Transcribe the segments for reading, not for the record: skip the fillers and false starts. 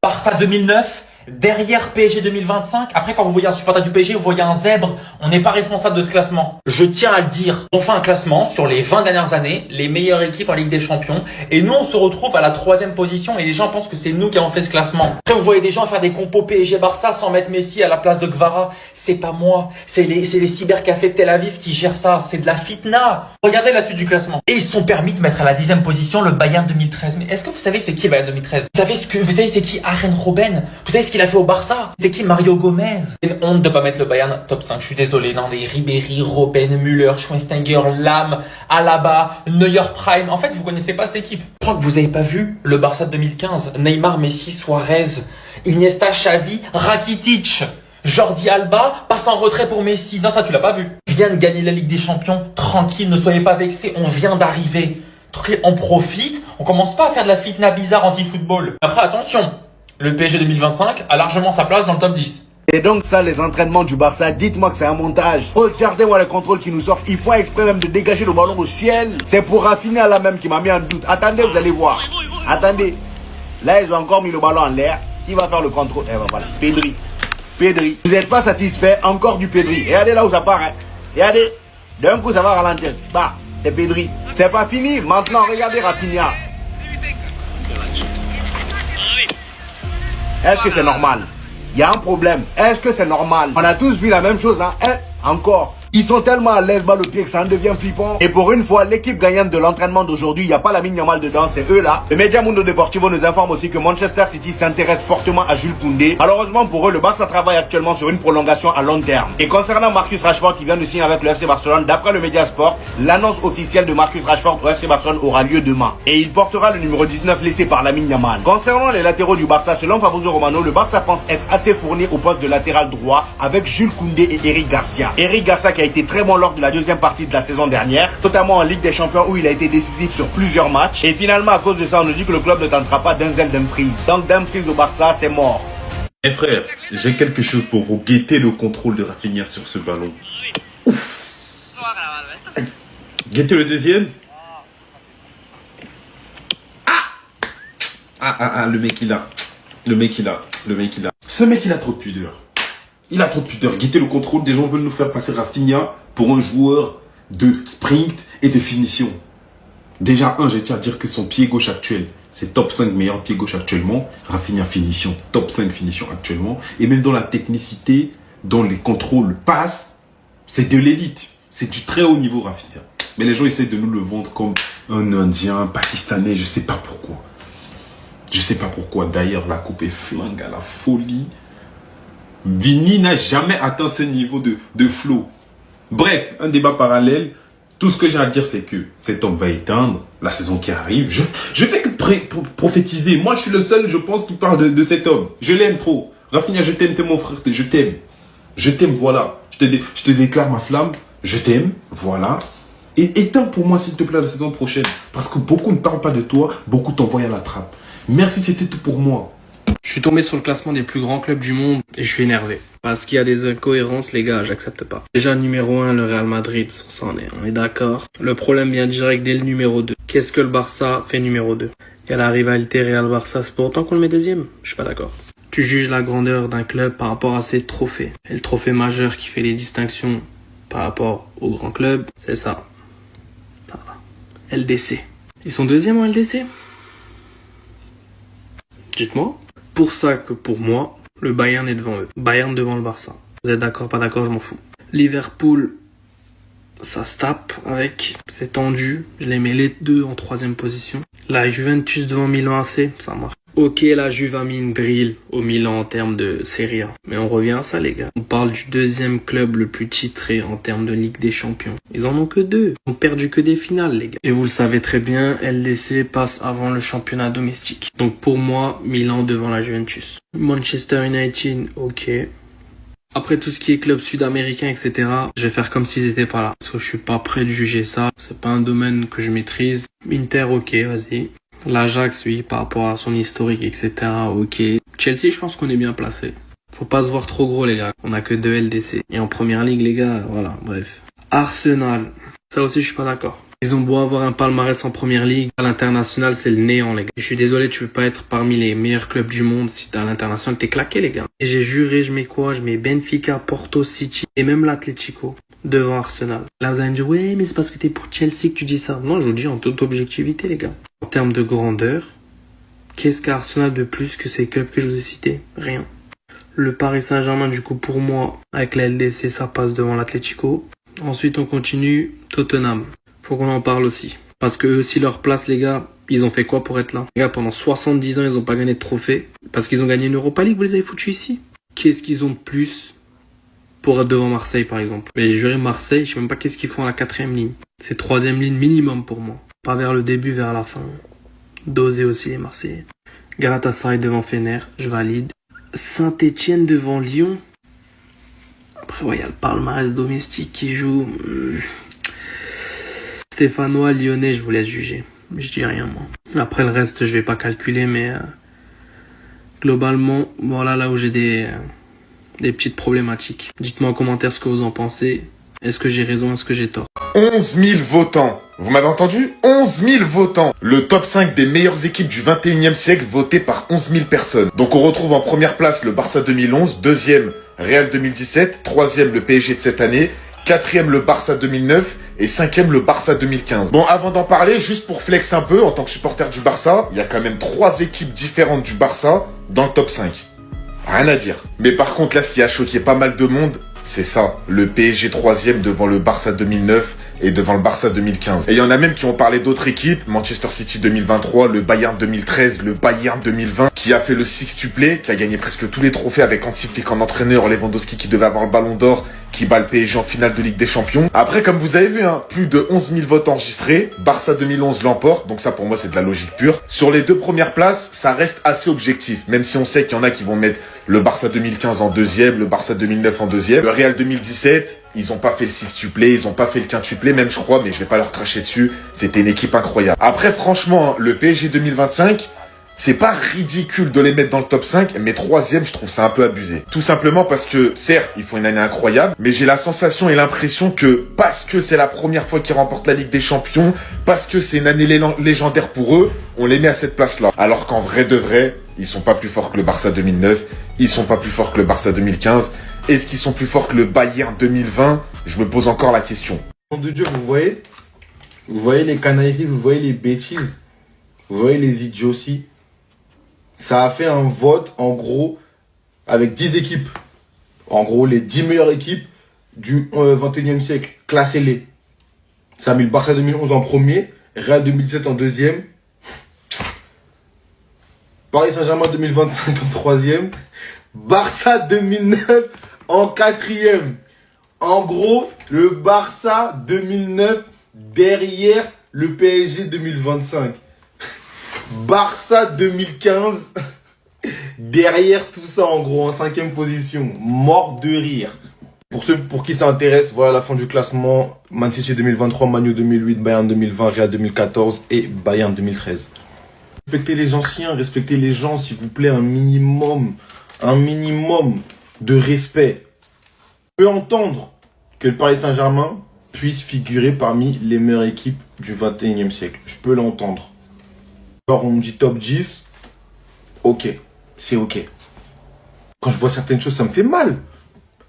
Barça 2009, derrière PSG 2025. Après, quand vous voyez un supporter du PSG, vous voyez un zèbre. On n'est pas responsable de ce classement. Je tiens à le dire. On fait un classement sur les 20 dernières années, les meilleures équipes en Ligue des Champions. Et nous, on se retrouve à la 3e position et les gens pensent que c'est nous qui avons fait ce classement. Après, vous voyez des gens faire des compos PSG-Barça sans mettre Messi à la place de Kvara. C'est pas moi. C'est les cybercafés de Tel Aviv qui gèrent ça. C'est de la fitna. Regardez la suite du classement. Et ils se sont permis de mettre à la 10e position le Bayern 2013. Mais est-ce que vous savez c'est qui le Bayern 2013? Vous savez c'est qui Arjen Robben? Vous savez ce qu'il a fait au Barça? C'est qui Mario Gomez? C'est une honte de pas mettre le Bayern top 5. Je suis désolé. Non, les Ribéry, Robben, Müller, Schweinsteiger, Lam, Alaba, Neuer Prime. En fait, vous connaissez pas cette équipe. Je crois que vous avez pas vu le Barça de 2015. Neymar, Messi, Suarez, Iniesta, Xavi, Rakitic, Jordi Alba passe en retrait pour Messi. Non, ça tu l'as pas vu. Vient de gagner la Ligue des Champions. Tranquille, ne soyez pas vexés. On vient d'arriver. On profite. On commence pas à faire de la fitna bizarre anti-football. Après, attention. Le PSG 2025 a largement sa place dans le top 10. Et donc ça, les entraînements du Barça, dites-moi que c'est un montage. Regardez-moi les contrôles qui nous sortent. Ils font exprès même de dégager le ballon au ciel. C'est pour raffiner à la même qui m'a mis en doute. Attendez, vous allez voir. Attendez. Là, ils ont encore mis le ballon en l'air. Qui va faire le contrôle? Eh ben voilà, Pedri. Vous n'êtes pas satisfait? Encore du Pedri. Regardez là où ça part. Hein. Regardez. D'un coup, ça va ralentir. Bah, c'est Pedri. C'est pas fini. Maintenant, regardez Rafinha. Est-ce que c'est normal? Il y a un problème. Est-ce que c'est normal? On a tous vu la même chose, hein? Encore. Ils sont tellement à l'aise balle au pied que ça en devient flippant. Et pour une fois, l'équipe gagnante de l'entraînement d'aujourd'hui, il n'y a pas la mine normale dedans, c'est eux là. Le Media Mundo Deportivo nous informe aussi que Manchester City s'intéresse fortement à Jules Koundé. Malheureusement pour eux, le Barça travaille actuellement sur une prolongation à long terme. Et concernant Marcus Rashford qui vient de signer avec le FC Barcelone, d'après le Media Sport, l'annonce officielle de Marcus Rashford au FC Barcelone aura lieu demain. Et il portera le numéro 19 laissé par Lamine Yamal. Concernant les latéraux du Barça, selon Fabrizio Romano, le Barça pense être assez fourni au poste de latéral droit avec Jules Koundé et Eric Garcia. Eric Garcia qui a été très bon lors de la deuxième partie de la saison dernière, notamment en Ligue des Champions où il a été décisif sur plusieurs matchs. Et finalement, à cause de ça, on nous dit que le club ne tentera pas Denzel Dumfries. Donc Dumfries au Barça, c'est mort. Eh frère, j'ai quelque chose pour vous. Guettez le contrôle de Rafinha sur ce ballon. Ouf. Aïe. Guettez le deuxième. Le mec il a. Ce mec il a trop de pudeur. Il a trop de pudeur. Guettez le contrôle. Des gens veulent nous faire passer Rafinha pour un joueur de sprint et de finition. Déjà, je tiens à dire que son pied gauche actuel, c'est top 5 meilleur pied gauche actuellement. Rafinha finition, top 5 finition actuellement. Et même dans la technicité, dans les contrôles passes, c'est de l'élite. C'est du très haut niveau, Rafinha. Mais les gens essaient de nous le vendre comme un Indien, un Pakistanais, je sais pas pourquoi. Je sais pas pourquoi. D'ailleurs, la coupe est flingue à la folie. Vini n'a jamais atteint ce niveau de flow. Bref, un débat parallèle. Tout ce que j'ai à dire, c'est que cet homme va éteindre la saison qui arrive. Je fais que prophétiser. Moi, je suis le seul, je pense, qui parle de cet homme. Je l'aime trop. Rafinha, je t'aime, t'es mon frère, je t'aime. Je t'aime, voilà. Je te déclare ma flamme. Je t'aime, voilà. Et éteins pour moi, s'il te plaît, la saison prochaine. Parce que beaucoup ne parlent pas de toi, beaucoup t'envoient à la trappe. Merci, c'était tout pour moi. Je suis tombé sur le classement des plus grands clubs du monde et je suis énervé. Parce qu'il y a des incohérences, les gars, j'accepte pas. Déjà, numéro 1, le Real Madrid, on est d'accord. Le problème vient direct dès le numéro 2. Qu'est-ce que le Barça fait numéro 2? Il y a la rivalité Real-Barça, c'est pour autant qu'on le met deuxième? Je suis pas d'accord. Tu juges la grandeur d'un club par rapport à ses trophées. Et le trophée majeur qui fait les distinctions par rapport au grand club, c'est ça. LDC. Ils sont deuxième en LDC? Dites-moi. Pour ça que pour moi, le Bayern est devant eux. Bayern devant le Barça. Vous êtes d'accord, pas d'accord, je m'en fous. Liverpool, ça se tape avec. C'est tendu. Je les mets les deux en 3e position. La Juventus devant Milan AC, ça marche. Ok, la Juve a mis une drill au Milan en termes de Serie A. Mais on revient à ça, les gars. On parle du 2e club le plus titré en termes de Ligue des Champions. Ils en ont que 2. Ils ont perdu que des finales, les gars. Et vous le savez très bien, LDC passe avant le championnat domestique. Donc pour moi, Milan devant la Juventus. Manchester United, ok. Après tout ce qui est club sud-américain, etc., je vais faire comme s'ils étaient pas là. Parce que je suis pas prêt de juger ça. C'est pas un domaine que je maîtrise. Inter, ok, vas-y. L'Ajax, oui, par rapport à son historique, etc., ok. Chelsea, je pense qu'on est bien placé. Faut pas se voir trop gros, les gars. On a que 2 LDC. Et en première ligue, les gars, voilà, bref. Arsenal. Ça aussi, je suis pas d'accord. Ils ont beau avoir un palmarès en première ligue, à l'international, c'est le néant, les gars. Je suis désolé, tu peux pas être parmi les meilleurs clubs du monde si t'es à l'international, t'es claqué, les gars. Et j'ai juré, je mets quoi? Je mets Benfica, Porto, City et même l'Atlético devant Arsenal. Là, vous allez me dire, ouais, mais c'est parce que t'es pour Chelsea que tu dis ça. Non, je vous dis en toute objectivité, les gars. En termes de grandeur, qu'est-ce qu'a Arsenal de plus que ces clubs que je vous ai cités? Rien. Le Paris Saint-Germain, du coup, pour moi, avec la LDC, ça passe devant l'Atlético. Ensuite, on continue Tottenham. Faut qu'on en parle aussi. Parce que eux aussi, leur place, les gars, ils ont fait quoi pour être là? Les gars, pendant 70 ans, ils ont pas gagné de trophée. Parce qu'ils ont gagné une Europa League, vous les avez foutus ici? Qu'est-ce qu'ils ont de plus pour être devant Marseille, par exemple? Mais j'ai juré Marseille, je sais même pas qu'est-ce qu'ils font à la 4e ligne. C'est 3e ligne minimum pour moi. Pas vers le début, vers la fin. Doser aussi les Marseillais. Galatasaray devant Fener, je valide. Saint-Etienne devant Lyon. Après, ouais, il y a le palmarès domestique qui joue. Stéphanois, Lyonnais, je vous laisse juger. Je dis rien, moi. Après, le reste, je vais pas calculer, mais globalement, voilà là où j'ai des petites problématiques. Dites-moi en commentaire ce que vous en pensez. Est-ce que j'ai raison, est-ce que j'ai tort? 11 000 votants. Vous m'avez entendu? 11 000 votants. Le top 5 des meilleures équipes du 21e siècle voté par 11 000 personnes. Donc on retrouve en première place le Barça 2011, deuxième Real 2017, troisième le PSG de cette année, quatrième le Barça 2009 et cinquième le Barça 2015. Bon, avant d'en parler, juste pour flex un peu, en tant que supporter du Barça, il y a quand même 3 équipes différentes du Barça dans le top 5. Rien à dire. Mais par contre, là, ce qui a choqué pas mal de monde, c'est ça. Le PSG 3e devant le Barça 2009 et devant le Barça 2015. Et il y en a même qui ont parlé d'autres équipes. Manchester City 2023, le Bayern 2013, le Bayern 2020, qui a fait le sextuplé, qui a gagné presque tous les trophées avec Hansi Flick en entraîneur, Lewandowski qui devait avoir le ballon d'or, qui bat le PSG en finale de Ligue des Champions. Après, comme vous avez vu, plus de 11 000 votes enregistrés. Barça 2011 l'emporte, donc ça pour moi c'est de la logique pure. Sur les 2 premières places, ça reste assez objectif, même si on sait qu'il y en a qui vont mettre le Barça 2015 en 2e, le Barça 2009 en 2e. Le Real 2017, ils ont pas fait le sextuplé, ils ont pas fait le quintuplé, même je crois, mais je vais pas leur cracher dessus. C'était une équipe incroyable. Après, franchement, le PSG 2025, c'est pas ridicule de les mettre dans le top 5, mais 3e, je trouve ça un peu abusé. Tout simplement parce que, certes, ils font une année incroyable, mais j'ai la sensation et l'impression que, parce que c'est la première fois qu'ils remportent la Ligue des Champions, parce que c'est une année légendaire pour eux, on les met à cette place-là. Alors qu'en vrai de vrai, ils sont pas plus forts que le Barça 2009, ils sont pas plus forts que le Barça 2015. Est-ce qu'ils sont plus forts que le Bayern 2020? Je me pose encore la question. Nom de Dieu, vous voyez les canailleries, vous voyez les bêtises, vous voyez les idioties. Ça a fait un vote, en gros, avec 10 équipes. En gros, les 10 meilleures équipes du 21e siècle. Classez-les. Ça a mis le Barça 2011 en premier, Real 2017 en 2e, Paris Saint-Germain 2025 en 3e, Barça 2009 en 4e. En gros, le Barça 2009 derrière le PSG 2025. Barça 2015 derrière tout ça, en gros, en 5e position. Mort de rire. Pour ceux pour qui ça intéresse, voilà la fin du classement. Man City 2023, Man U 2008, Bayern 2020, Real 2014 et Bayern 2013. Respectez les anciens, respectez les gens, s'il vous plaît, un minimum de respect. Je peux entendre que le Paris Saint-Germain puisse figurer parmi les meilleures équipes du 21e siècle. Je peux l'entendre. Alors on me dit top 10, ok, c'est ok. Quand je vois certaines choses, ça me fait mal.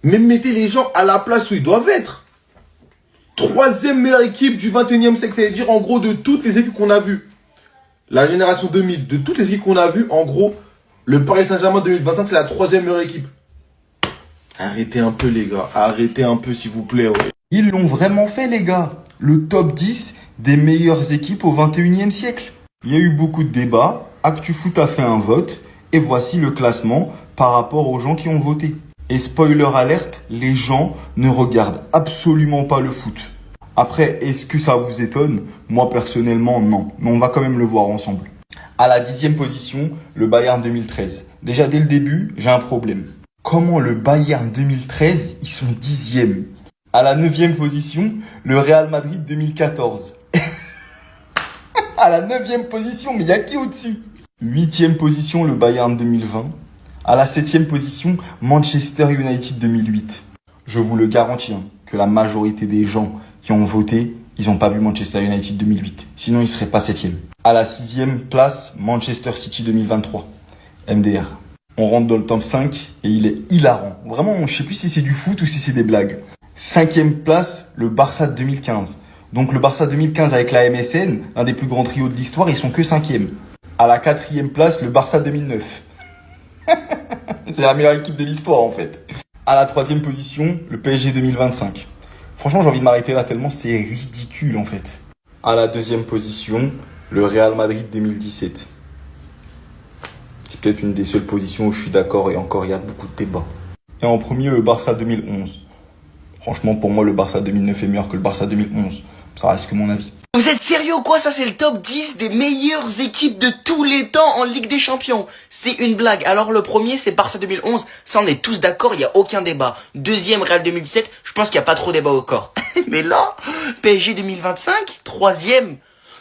Mais mettez les gens à la place où ils doivent être. 3e meilleure équipe du 21e siècle, c'est-à-dire en gros de toutes les équipes qu'on a vues. La génération 2000, de toutes les équipes qu'on a vues, en gros, le Paris Saint-Germain 2025, c'est la 3e meilleure équipe. Arrêtez un peu les gars, arrêtez un peu s'il vous plaît. Ouais. Ils l'ont vraiment fait les gars. Le top 10 des meilleures équipes au 21e siècle. Il y a eu beaucoup de débats, ActuFoot a fait un vote, et voici le classement par rapport aux gens qui ont voté. Et spoiler alerte, les gens ne regardent absolument pas le foot. Après, est-ce que ça vous étonne? Moi personnellement, non. Mais on va quand même le voir ensemble. À la 10e position, le Bayern 2013. Déjà dès le début, j'ai un problème. Comment le Bayern 2013, ils sont 10e? À la 9e position, le Real Madrid 2014. À la 9e position, mais il y a qui au-dessus? 8e position, le Bayern 2020. À la 7e position, Manchester United 2008. Je vous le garantis, que la majorité des gens qui ont voté, Ils n'ont pas vu Manchester United 2008. Sinon, ils seraient pas 7e. À la 6e place, Manchester City 2023. MDR. On rentre dans le top 5 et il est hilarant. Vraiment, je sais plus si c'est du foot ou si c'est des blagues. 5e place, le Barça de 2015. Donc le Barça 2015 avec la MSN, un des plus grands trios de l'histoire, ils sont que 5e. À la 4e place, le Barça 2009. C'est la meilleure équipe de l'histoire en fait. À la 3e position, le PSG 2025. Franchement, j'ai envie de m'arrêter là tellement c'est ridicule en fait. À la 2e position, le Real Madrid 2017. C'est peut-être une des seules positions où je suis d'accord et encore il y a beaucoup de débats. Et en premier, le Barça 2011. Franchement, pour moi, le Barça 2009 est meilleur que le Barça 2011. Ça reste que mon avis. Vous êtes sérieux ou quoi? Ça c'est le top 10 des meilleures équipes de tous les temps en Ligue des Champions. C'est une blague. Alors le premier c'est Barça 2011, ça on est tous d'accord, il n'y a aucun débat. Deuxième Real 2017, je pense qu'il n'y a pas trop débat encore. Mais là, PSG 2025, troisième.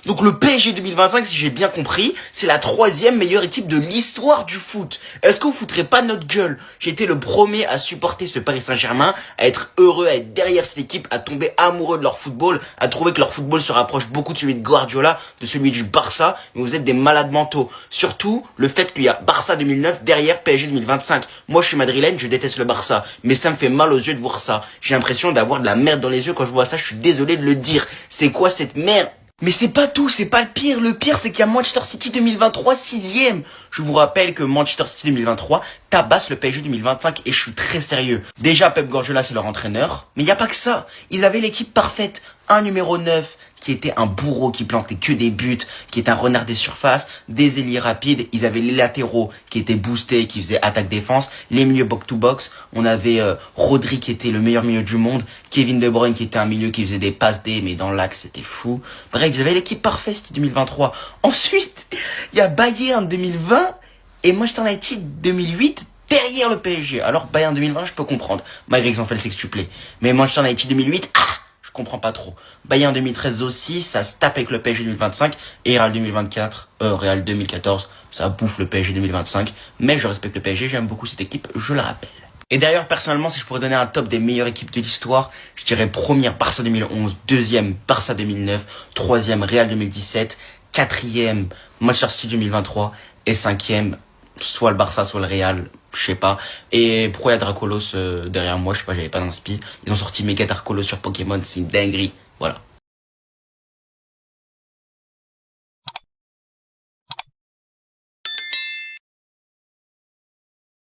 Donc le PSG 2025, si j'ai bien compris, c'est la 3e meilleure équipe de l'histoire du foot. Est-ce que vous foutrez pas notre gueule? J'ai été le premier à supporter ce Paris Saint-Germain, à être heureux, à être derrière cette équipe, à tomber amoureux de leur football, à trouver que leur football se rapproche beaucoup de celui de Guardiola, de celui du Barça, mais vous êtes des malades mentaux. Surtout, le fait qu'il y a Barça 2009 derrière PSG 2025. Moi, je suis madrilène, je déteste le Barça, mais ça me fait mal aux yeux de voir ça. J'ai l'impression d'avoir de la merde dans les yeux quand je vois ça, je suis désolé de le dire. C'est quoi cette merde? Mais c'est pas tout, c'est pas le pire. Le pire, c'est qu'il y a Manchester City 2023, 6e. Je vous rappelle que Manchester City 2023 tabasse le PSG 2025 et je suis très sérieux. Déjà, Pep Guardiola, c'est leur entraîneur. Mais il n'y a pas que ça. Ils avaient l'équipe parfaite. Un numéro 9 qui était un bourreau qui plantait que des buts, qui était un renard des surfaces, des ailiers rapides. Ils avaient les latéraux qui étaient boostés, qui faisaient attaque-défense, les milieux box-to-box. On avait Rodri qui était le meilleur milieu du monde, Kevin De Bruyne qui était un milieu qui faisait des passes D, mais dans l'axe c'était fou. Bref, ils avaient l'équipe parfaite, c'était 2023. Ensuite, il y a Bayern 2020 et Manchester United 2008 derrière le PSG. Alors Bayern 2020, je peux comprendre, malgré qu'ils ont fait le sextuplé. Mais Manchester United 2008, je comprends pas trop. Bayern 2013 aussi, ça se tape avec le PSG 2025 et Real 2014, ça bouffe le PSG 2025. Mais je respecte le PSG, j'aime beaucoup cette équipe, je la rappelle. Et d'ailleurs, personnellement, si je pourrais donner un top des meilleures équipes de l'histoire, je dirais première Barça 2011, deuxième Barça 2009, troisième Real 2017, quatrième Manchester City 2023 et cinquième soit le Barça, soit le Real, je sais pas. Et pourquoi il y a Dracolos derrière moi, je sais pas, j'avais pas d'inspi. Ils ont sorti méga Dracolos sur Pokémon, c'est une dinguerie. Voilà.